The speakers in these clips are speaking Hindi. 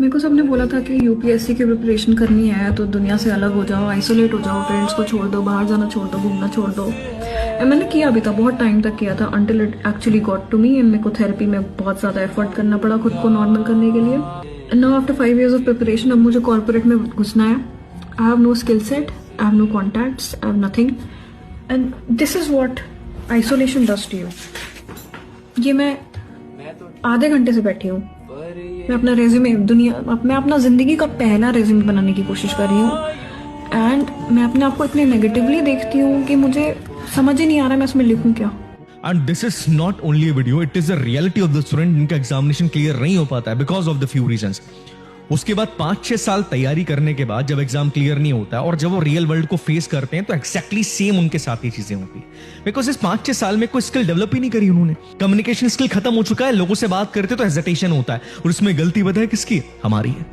मेरे को सबने बोला था कि यूपीएससी की प्रिपरेशन करनी है तो दुनिया से अलग हो जाओ, आइसोलेट हो जाओ, फ्रेंड्स को छोड़ दो, बाहर जाना छोड़ दो, घूमना छोड़ दो। मैंने किया भी था, बहुत टाइम तक किया था, until it actually got to me and मेरे को थेरेपी में बहुत ज़्यादा एफर्ट करना पड़ा खुद को नॉर्मल करने के लिए। And now after 5 years of preparation अब मुझे कॉर्पोरेट में घुसना है। I have no skill set, I have no contacts, I have nothing and this is what isolation does to you. ये मैं आधे घंटे से बैठी हूँ, मैं अपना रेज्यूमे मैं अपना जिंदगी का पहला रेज्यूमे बनाने की कोशिश कर रही हूँ एंड मैं अपने आप को इतने नेगेटिवली देखती हूँ कि मुझे समझ ही नहीं आ रहा मैं इसमें लिखूँ क्या। And this is not only a video, it is a reality of the student जिनका एग्जामिनेशन क्लियर नहीं हो पाता है because of the few reasons. उसके बाद 5-6 साल तैयारी करने के बाद जब एग्जाम क्लियर नहीं होता है और जब वो रियल वर्ल्ड को फेस करते हैं तो एक्जैक्टली सेम उनके साथ ही चीजें होती है। बिकॉज इस 5-6 साल में कोई स्किल डेवलप ही नहीं करी उन्होंने। कम्युनिकेशन स्किल खत्म हो चुका है, लोगों से बात करते तो हेजिटेशन होता है और उसमें गलती बताए किसकी? हमारी है।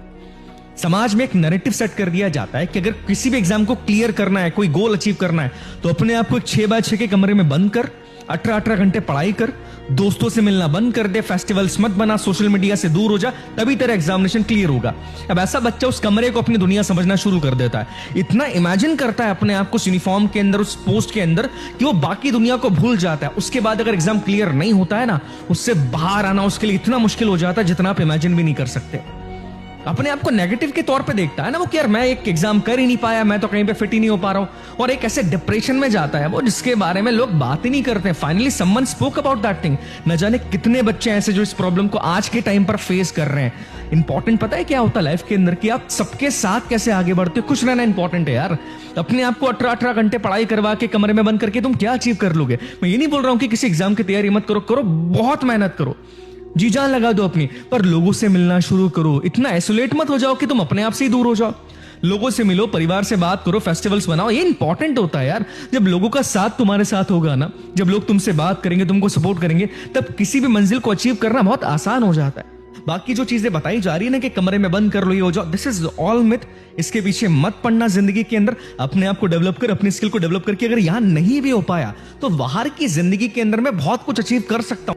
समाज में एक नैरेटिव सेट कर दिया जाता है कि अगर किसी भी एग्जाम को क्लियर करना है, कोई गोल अचीव करना है तो अपने आप को एक 6x6 के कमरे में बंद कर, 18-18 घंटे पढ़ाई कर, दोस्तों से मिलना बंद कर दे, फेस्टिवल्स मत बना, सोशल मीडिया से दूर हो जा, तभी तेरा एग्जामिनेशन क्लियर होगा। अब ऐसा बच्चा उस कमरे को अपनी दुनिया समझना शुरू कर देता है, इतना इमेजिन करता है अपने आप को उस यूनिफॉर्म के अंदर, उस पोस्ट के अंदर कि वो बाकी दुनिया को भूल जाता है। उसके बाद अगर एग्जाम क्लियर नहीं होता है ना, उससे बाहर आना उसके लिए इतना मुश्किल हो जाता है जितना आप इमेजिन भी नहीं कर सकते। अपने आप को नेगेटिव के तौर पे देखता है ना वो कि यार मैं एक एग्जाम कर ही नहीं पाया, मैं तो कहीं पे फिट ही नहीं हो पा रहा हूं, और एक ऐसे डिप्रेशन में जाता है वो जिसके बारे में लोग बात ही नहीं करते। Finally someone spoke about that thing. न जाने कितने बच्चे ऐसे जो इस प्रॉब्लम को आज के टाइम पर फेस कर रहे हैं। इंपॉर्टेंट पता है क्या होता है लाइफ के अंदर कि आप सबके साथ कैसे आगे बढ़ते हो, खुश रहना इंपॉर्टेंट है यार। अपने आप को 18-18 घंटे पढ़ाई करवा के कमरे में बंद करके तुम क्या अचीव कर लोगे? मैं ये नहीं बोल रहा हूं कि किसी एग्जाम की तैयारी मत करो, करो, बहुत मेहनत करो, जी जान लगा दो अपनी, पर लोगों से मिलना शुरू करो। इतना आइसोलेट मत हो जाओ कि तुम अपने आप से ही दूर हो जाओ। लोगों से मिलो, परिवार से बात करो, फेस्टिवल्स बनाओ। ये इंपॉर्टेंट होता है यार। जब लोगों का साथ तुम्हारे साथ होगा ना, जब लोग तुमसे बात करेंगे, तुमको सपोर्ट करेंगे, तब किसी भी मंजिल को अचीव करना बहुत आसान हो जाता है। बाकी जो चीजें बताई जा रही है ना कि कमरे में बंद कर लो, ये हो जाओ, दिस इज ऑल मिथ। इसके पीछे मत पड़ना। जिंदगी के अंदर अपने आप को डेवलप कर, अपनी स्किल को डेवलप करके अगर यहां नहीं भी हो पाया तो बाहर की जिंदगी के अंदर मैं बहुत कुछ अचीव कर सकता हूं।